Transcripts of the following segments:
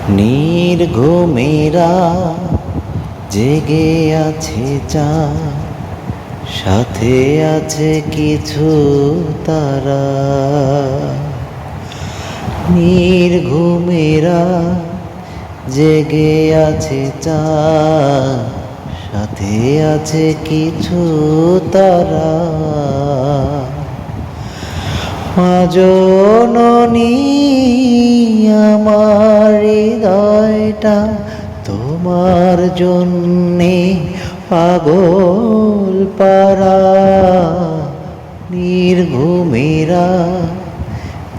নির্ঘুমেরা জেগে আছে চাঁদ, সাথে আছে কিছু তারা। নির্ঘুমেরা জেগে আছে চাঁদ, সাথে আছে কিছু তারা। মা জননী আমার হৃদয়টা তোমার জন্যে পাগল পারা। নির্ঘুমেরা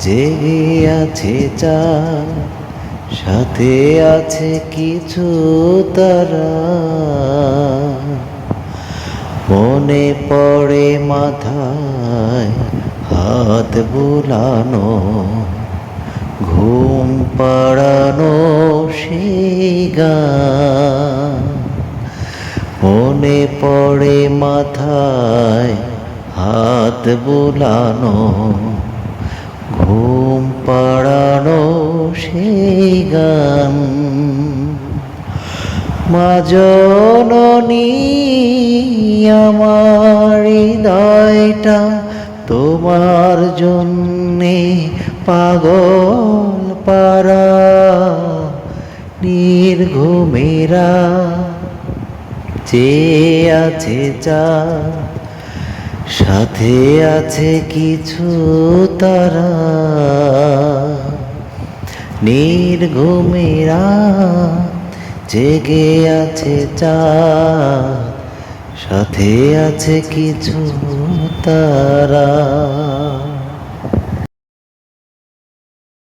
জেগে আছে চাঁদ, সাথে আছে কিছু তারা। মনে পড়ে মাথায় হাত বুলানো, ঘুম পাড়ানো সেই গান। মনে পড়ে মাথায় হাত বুলানো, ঘুম পাড়ানো সেই গান। মা জননী আমার হৃদয়টা তোমার জন্যে পাগল পারা। নির্ঘুমেরা চেয়ে আছে চাঁদ, সাথে আছে কিছু তারা। নির্ঘুমেরা জেগে আছে চাঁদ, সাথে আছে কিছু তারা।